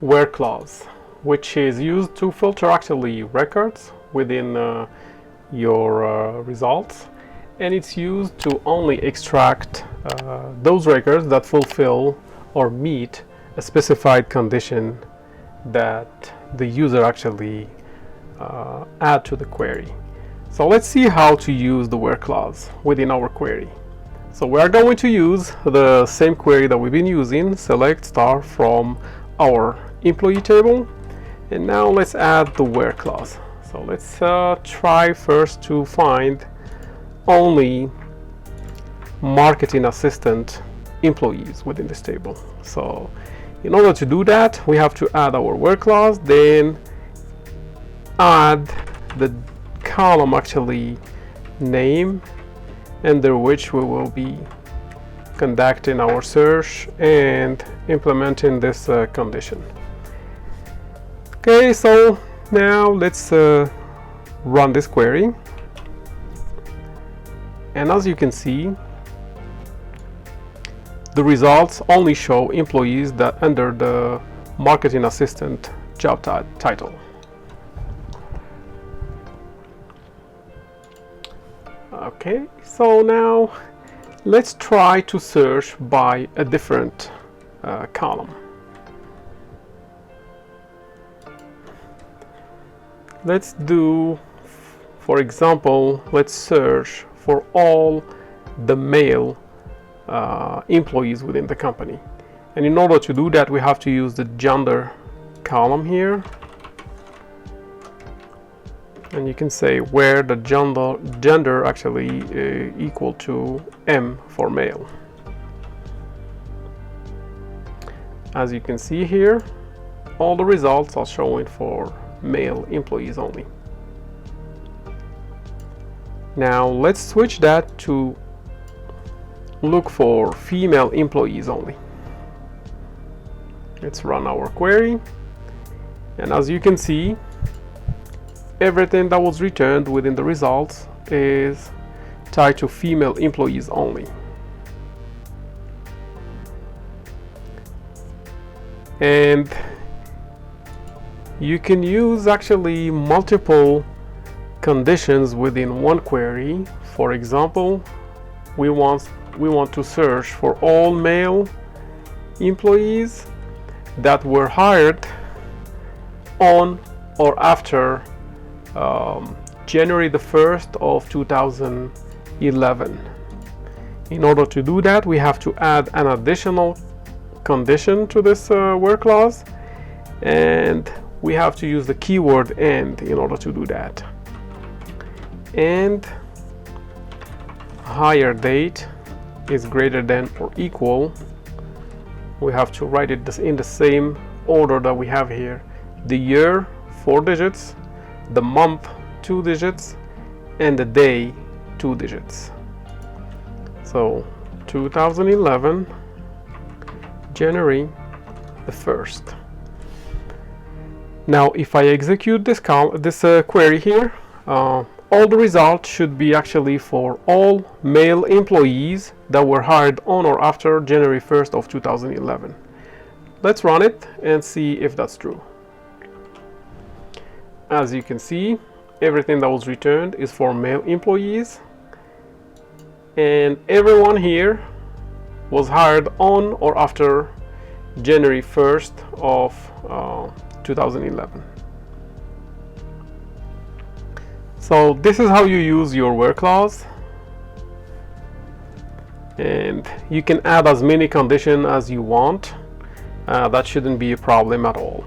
Where clause, which is used to filter actually records within your results, and it's used to only extract those records that fulfill or meet a specified condition that the user actually add to the query. So let's see how to use the where clause within our query. So we are going to use the same query that we've been using, select star from our employee table, and now let's add the where clause. So let's try first to find only marketing assistant employees within this table. So in order to do that, we have to add our where clause, then add the column actually name, under which we will be conducting our search and implementing this condition. Okay, so now let's run this query, and as you can see, the results only show employees that under the marketing assistant job title. Okay, so now let's try to search by a different column. Let's do, for example, let's search for all the male employees within the company. And in order to do that, we have to use the gender column here. And you can say where the gender actually equal to M for male. As you can see here, all the results are showing for male employees only. Now let's switch that to look for female employees only. Let's run our query, and as you can see, everything that was returned within the results is tied to female employees only. And you can use actually multiple conditions within one query. For example, we want to search for all male employees that were hired on or after January the 1st of 2011. In order to do that, we have to add an additional condition to this where clause, and we have to use the keyword and in order to do that. And hire date is greater than or equal. We have to write it in the same order that we have here. The year, 4 digits, the month, 2 digits, and the day, 2 digits. So 2011, January the 1st. Now if I execute this query here, all the results should be actually for all male employees that were hired on or after January 1st of 2011. Let's run it and see if that's true. As you can see, everything that was returned is for male employees, and everyone here was hired on or after January 1st of 2011. So this is how you use your where clause, and you can add as many conditions as you want. That shouldn't be a problem at all.